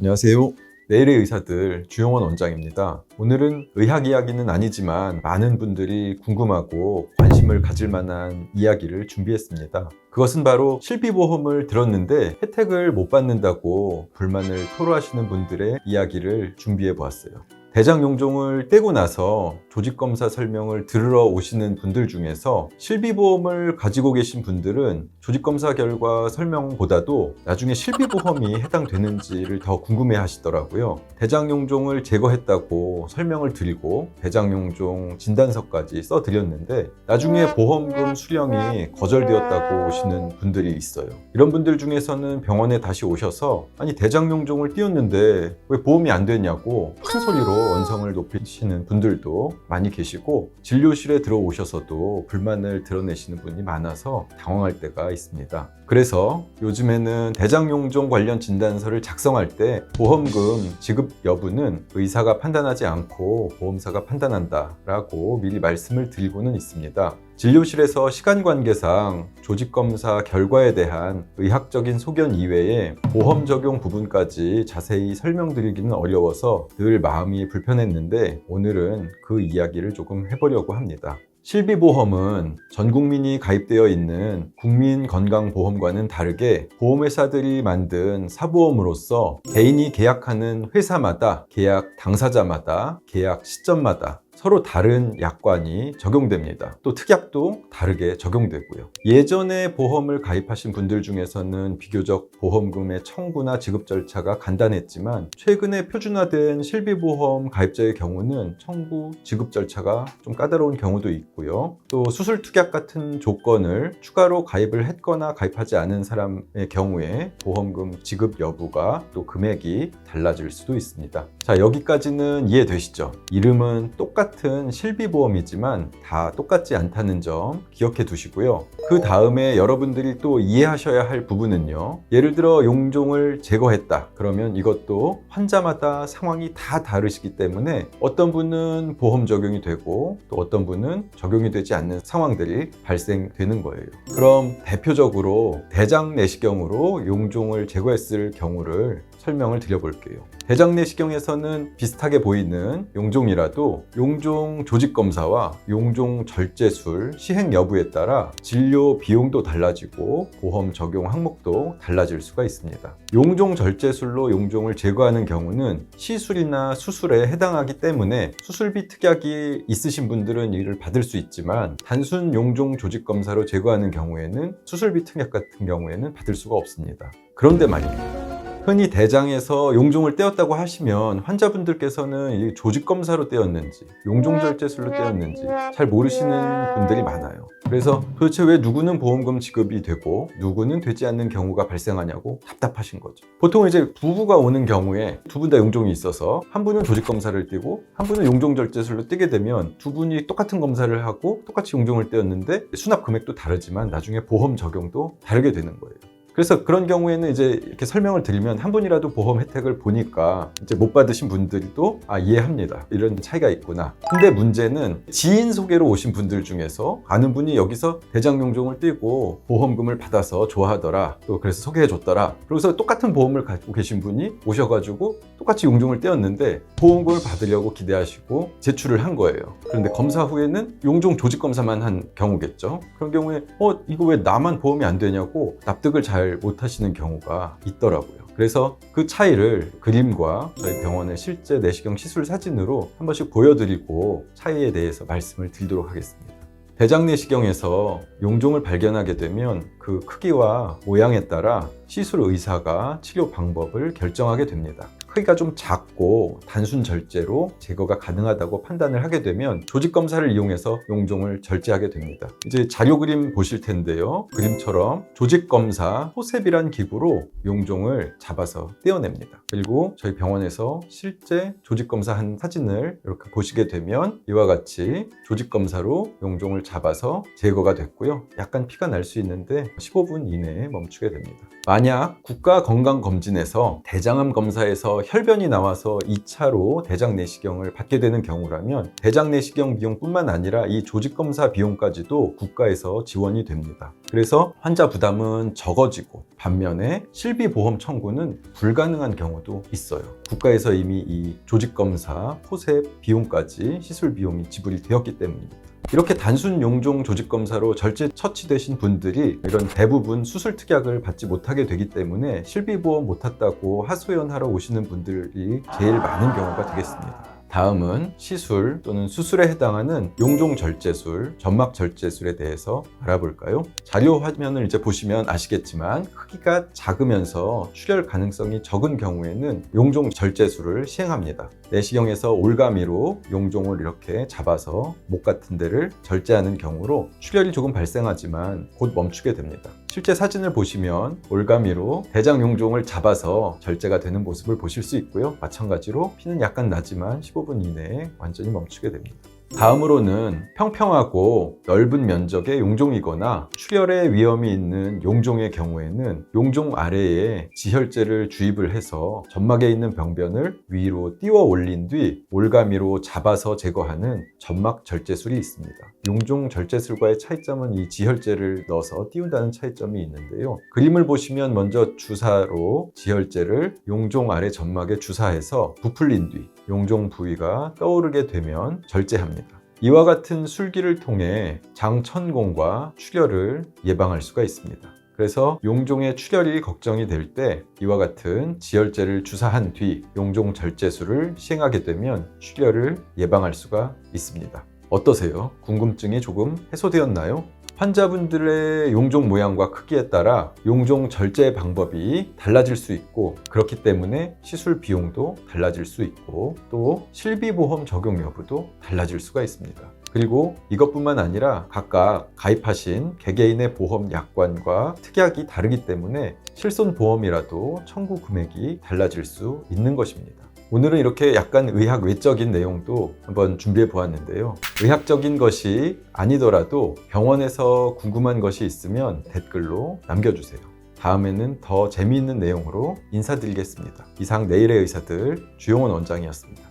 안녕하세요. 내일의 의사들 주영원 원장입니다. 오늘은 의학 이야기는 아니지만 많은 분들이 궁금하고 관심을 가질 만한 이야기를 준비했습니다. 그것은 바로 실비보험을 들었는데 혜택을 못 받는다고 불만을 토로하시는 분들의 이야기를 준비해 보았어요. 대장용종을 떼고 나서 조직검사 설명을 들으러 오시는 분들 중에서 실비보험을 가지고 계신 분들은 조직검사 결과 설명보다도 나중에 실비보험이 해당되는지를 더 궁금해 하시더라고요. 대장용종을 제거했다고 설명을 드리고 대장용종 진단서까지 써드렸는데 나중에 보험금 수령이 거절되었다고 오시는 분들이 있어요. 이런 분들 중에서는 병원에 다시 오셔서 아니 대장용종을 띄웠는데 왜 보험이 안 되냐고 큰 소리로 원성을 높이시는 분들도 많이 계시고 진료실에 들어오셔서도 불만을 드러내시는 분이 많아서 당황할 때가 있습니다. 그래서 요즘에는 대장용종 관련 진단서를 작성할 때 보험금 지급 여부는 의사가 판단하지 않고 보험사가 판단한다 라고 미리 말씀을 드리고는 있습니다. 진료실에서 시간 관계상 조직검사 결과에 대한 의학적인 소견 이외에 보험 적용 부분까지 자세히 설명드리기는 어려워서 늘 마음이 불편했는데 오늘은 그 이야기를 조금 해보려고 합니다. 실비보험은 전 국민이 가입되어 있는 국민건강보험과는 다르게 보험회사들이 만든 사보험으로서 개인이 계약하는 회사마다, 계약 당사자마다, 계약 시점마다 서로 다른 약관이 적용됩니다. 또 특약도 다르게 적용되고요. 예전에 보험을 가입하신 분들 중에서는 비교적 보험금의 청구나 지급 절차가 간단했지만 최근에 표준화된 실비보험 가입자의 경우는 청구, 지급 절차가 좀 까다로운 경우도 있고요. 또 수술 특약 같은 조건을 추가로 가입을 했거나 가입하지 않은 사람의 경우에 보험금 지급 여부가 또 금액이 달라질 수도 있습니다. 자, 여기까지는 이해되시죠? 이름은 똑같은 실비보험이지만 다 똑같지 않다는 점 기억해 두시고요. 그 다음에 여러분들이 또 이해하셔야 할 부분은요. 예를 들어 용종을 제거했다. 그러면 이것도 환자마다 상황이 다 다르시기 때문에 어떤 분은 보험 적용이 되고 또 어떤 분은 적용이 되지 않는 상황들이 발생되는 거예요. 그럼 대표적으로 대장내시경으로 용종을 제거했을 경우를 설명을 드려볼게요. 대장내시경에서는 비슷하게 보이는 용종이라도 용종 조직검사와 용종 절제술 시행 여부에 따라 진료 비용도 달라지고 보험 적용 항목도 달라질 수가 있습니다. 용종 절제술로 용종을 제거하는 경우는 시술이나 수술에 해당하기 때문에 수술비 특약이 있으신 분들은 이를 받을 수 있지만 단순 용종 조직검사로 제거하는 경우에는 수술비 특약 같은 경우에는 받을 수가 없습니다. 그런데 말입니다. 흔히 대장에서 용종을 떼었다고 하시면 환자분들께서는 이 조직검사로 떼었는지 용종절제술로 떼었는지 잘 모르시는 분들이 많아요. 그래서 도대체 왜 누구는 보험금 지급이 되고 누구는 되지 않는 경우가 발생하냐고 답답하신 거죠. 보통 이제 부부가 오는 경우에 두 분 다 용종이 있어서 한 분은 조직검사를 떼고 한 분은 용종절제술로 떼게 되면 두 분이 똑같은 검사를 하고 똑같이 용종을 떼었는데 수납 금액도 다르지만 나중에 보험 적용도 다르게 되는 거예요. 그래서 그런 경우에는 이제 이렇게 설명을 드리면 한 분이라도 보험 혜택을 보니까 이제 못 받으신 분들도 이해합니다. 이런 차이가 있구나. 근데 문제는 지인 소개로 오신 분들 중에서 아는 분이 여기서 대장용종을 떼고 보험금을 받아서 좋아하더라. 또 그래서 소개해줬더라. 그래서 똑같은 보험을 가지고 계신 분이 오셔가지고 똑같이 용종을 떼었는데 보험금을 받으려고 기대하시고 제출을 한 거예요. 그런데 검사 후에는 용종 조직검사만 한 경우겠죠. 그런 경우에 이거 왜 나만 보험이 안 되냐고 납득을 잘 못 하시는 경우가 있더라고요. 그래서 그 차이를 그림과 저희 병원의 실제 내시경 시술 사진으로 한 번씩 보여드리고 차이에 대해서 말씀을 드리도록 하겠습니다. 대장내시경에서 용종을 발견하게 되면 그 크기와 모양에 따라 시술 의사가 치료 방법을 결정하게 됩니다. 크기가 좀 작고 단순 절제로 제거가 가능하다고 판단을 하게 되면 조직검사를 이용해서 용종을 절제하게 됩니다. 이제 자료 그림 보실 텐데요. 그림처럼 조직검사 포셉이란 기구로 용종을 잡아서 떼어냅니다. 그리고 저희 병원에서 실제 조직검사한 사진을 이렇게 보시게 되면 이와 같이 조직검사로 용종을 잡아서 제거가 됐고요. 약간 피가 날 수 있는데 15분 이내에 멈추게 됩니다. 만약 국가건강검진에서 대장암 검사에서 혈변이 나와서 2차로 대장 내시경을 받게 되는 경우라면 대장 내시경 비용뿐만 아니라 이 조직검사 비용까지도 국가에서 지원이 됩니다. 그래서 환자 부담은 적어지고 반면에 실비보험 청구는 불가능한 경우도 있어요. 국가에서 이미 이 조직검사, 포셉 비용까지 시술 비용이 지불이 되었기 때문입니다. 이렇게 단순 용종 조직검사로 절제 처치되신 분들이 이런 대부분 수술 특약을 받지 못하게 되기 때문에 실비보험 못 탔다고 하소연하러 오시는 분들이 제일 많은 경우가 되겠습니다. 다음은 시술 또는 수술에 해당하는 용종 절제술, 점막 절제술에 대해서 알아볼까요? 자료 화면을 이제 보시면 아시겠지만 크기가 작으면서 출혈 가능성이 적은 경우에는 용종 절제술을 시행합니다. 내시경에서 올가미로 용종을 이렇게 잡아서 목 같은 데를 절제하는 경우로 출혈이 조금 발생하지만 곧 멈추게 됩니다. 실제 사진을 보시면 올가미로 대장 용종을 잡아서 절제가 되는 모습을 보실 수 있고요. 마찬가지로 피는 약간 나지만 15분 이내에 완전히 멈추게 됩니다. 다음으로는 평평하고 넓은 면적의 용종이거나 출혈의 위험이 있는 용종의 경우에는 용종 아래에 지혈제를 주입을 해서 점막에 있는 병변을 위로 띄워 올린 뒤 올가미로 잡아서 제거하는 점막 절제술이 있습니다. 용종 절제술과의 차이점은 이 지혈제를 넣어서 띄운다는 차이점이 있는데요. 그림을 보시면 먼저 주사로 지혈제를 용종 아래 점막에 주사해서 부풀린 뒤 용종 부위가 떠오르게 되면 절제합니다. 이와 같은 술기를 통해 장천공과 출혈을 예방할 수가 있습니다. 그래서 용종의 출혈이 걱정이 될 때 이와 같은 지혈제를 주사한 뒤 용종 절제술을 시행하게 되면 출혈을 예방할 수가 있습니다. 어떠세요? 궁금증이 조금 해소되었나요? 환자분들의 용종 모양과 크기에 따라 용종 절제 방법이 달라질 수 있고 그렇기 때문에 시술 비용도 달라질 수 있고 또 실비보험 적용 여부도 달라질 수가 있습니다. 그리고 이것뿐만 아니라 각각 가입하신 개개인의 보험 약관과 특약이 다르기 때문에 실손보험이라도 청구 금액이 달라질 수 있는 것입니다. 오늘은 이렇게 약간 의학 외적인 내용도 한번 준비해 보았는데요. 의학적인 것이 아니더라도 병원에서 궁금한 것이 있으면 댓글로 남겨주세요. 다음에는 더 재미있는 내용으로 인사드리겠습니다. 이상 내일의 의사들 주용원 원장이었습니다.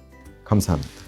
감사합니다.